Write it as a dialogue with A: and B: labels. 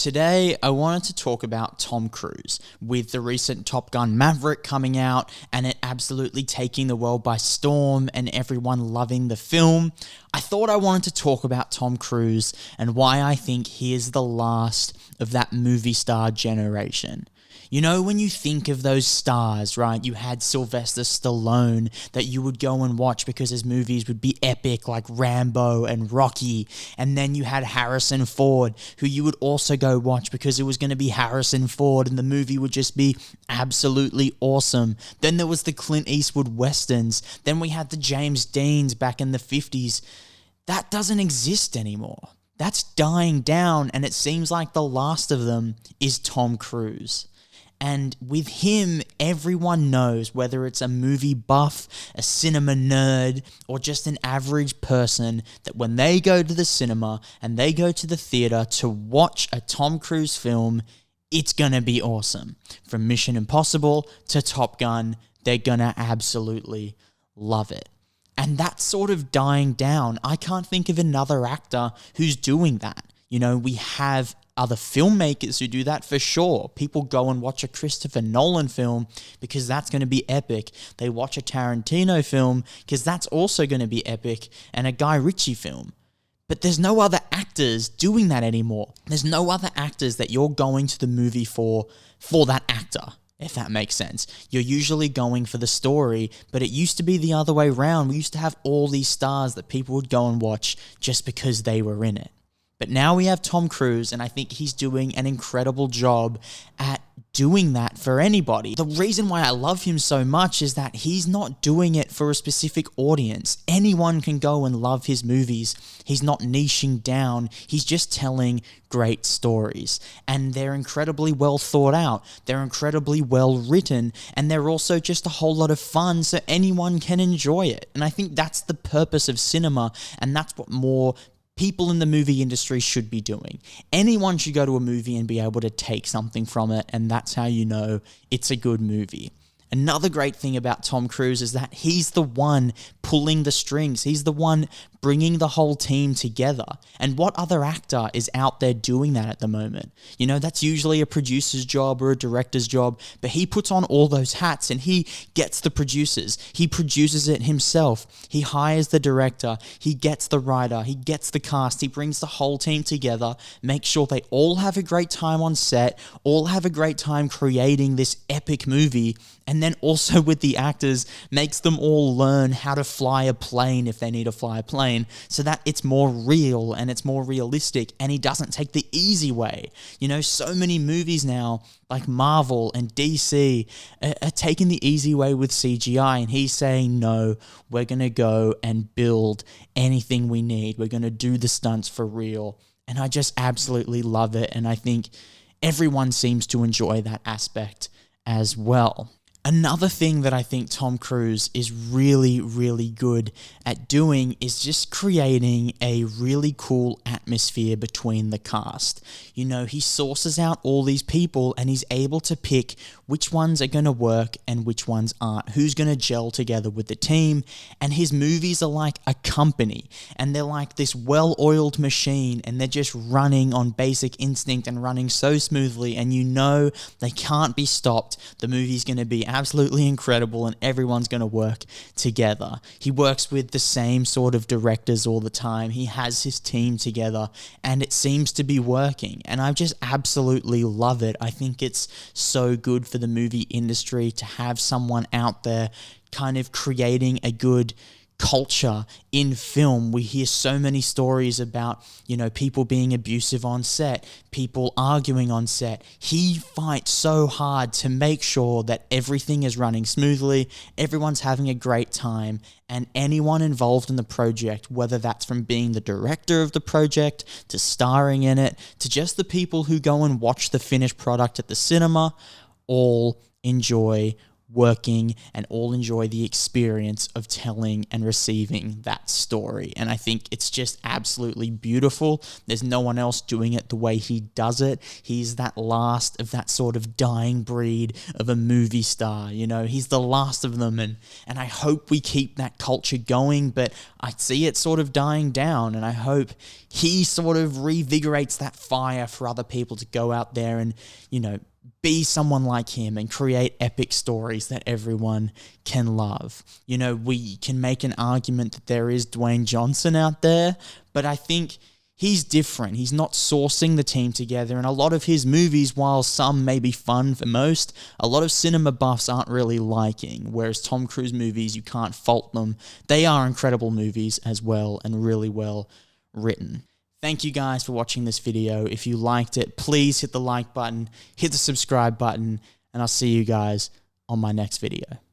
A: today I wanted to talk about Tom Cruise. With the recent Top Gun Maverick coming out and it absolutely taking the world by storm and everyone loving the film, I thought I wanted to talk about Tom Cruise and why I think he is the last of that movie star generation. You know, when you think of those stars, right, you had Sylvester Stallone that you would go and watch because his movies would be epic, like Rambo and Rocky. And then you had Harrison Ford, who you would also go watch because it was going to be Harrison Ford and the movie would just be absolutely awesome. Then there was the Clint Eastwood Westerns. Then we had the James Deans back in the 50s. That doesn't exist anymore. That's dying down, and it seems like the last of them is Tom Cruise. And with him, everyone knows, whether it's a movie buff, a cinema nerd, or just an average person, that when they go to the cinema and they go to the theater to watch a Tom Cruise film, it's gonna be awesome. From Mission Impossible to Top Gun, they're gonna absolutely love it. And that's sort of dying down. I can't think of another actor who's doing that. You know, we have other filmmakers who do that for sure. People go and watch a Christopher Nolan film because that's going to be epic. They watch a Tarantino film because that's also going to be epic, and a Guy Ritchie film. But there's no other actors doing that anymore. There's no other actors that you're going to the movie for that actor, if that makes sense. You're usually going for the story, but it used to be the other way around. We used to have all these stars that people would go and watch just because they were in it. But now we have Tom Cruise, and I think he's doing an incredible job at doing that for anybody. The reason why I love him so much is that he's not doing it for a specific audience. Anyone can go and love his movies. He's not niching down. He's just telling great stories. And they're incredibly well thought out. They're incredibly well written. And they're also just a whole lot of fun, so anyone can enjoy it. And I think that's the purpose of cinema, and that's what more people in the movie industry should be doing. Anyone should go to a movie and be able to take something from it, and that's how you know it's a good movie. Another great thing about Tom Cruise is that he's the one pulling the strings. He's the one bringing the whole team together. And what other actor is out there doing that at the moment? You know, that's usually a producer's job or a director's job, but he puts on all those hats and he gets the producers. He produces it himself. He hires the director. He gets the writer. He gets the cast. He brings the whole team together, makes sure they all have a great time on set, all have a great time creating this epic movie, and then also with the actors, makes them all learn how to fly a plane if they need to fly a plane, so that it's more real and it's more realistic, and he doesn't take the easy way. You know, so many movies now, like Marvel and DC, are taking the easy way with CGI, and he's saying, no, we're going to go and build anything we need. We're going to do the stunts for real. And I just absolutely love it, and I think everyone seems to enjoy that aspect as well. Another thing that I think Tom Cruise is really, really good at doing is just creating a really cool atmosphere between the cast. You know, he sources out all these people and he's able to pick which ones are going to work and which ones aren't, who's going to gel together with the team. And his movies are like a company, and they're like this well-oiled machine, and they're just running on basic instinct and running so smoothly, and you know they can't be stopped. The movie's going to be absolutely incredible and everyone's going to work together. He works with the same sort of directors all the time. He has his team together and it seems to be working, and I just absolutely love it. I think it's so good for the movie industry to have someone out there kind of creating a good culture in film. We hear so many stories about, you know, people being abusive on set, people arguing on set. He fights so hard to make sure that everything is running smoothly, everyone's having a great time, and anyone involved in the project, whether that's from being the director of the project to starring in it to just the people who go and watch the finished product at the cinema, all enjoy working and all enjoy the experience of telling and receiving that story. And I think it's just absolutely beautiful. There's no one else doing it the way he does it. He's that last of that sort of dying breed of a movie star, you know, he's the last of them. And I hope we keep that culture going, but I see it sort of dying down, and I hope he sort of revigorates that fire for other people to go out there and, you know, be someone like him and create epic stories that everyone can love. You know, we can make an argument that there is Dwayne Johnson out there, but I think he's different. He's not sourcing the team together, and a lot of his movies, while some may be fun for most, a lot of cinema buffs aren't really liking, whereas Tom Cruise movies, you can't fault them. They are incredible movies as well and really well written. Thank you guys for watching this video. If you liked it, please hit the like button, hit the subscribe button, and I'll see you guys on my next video.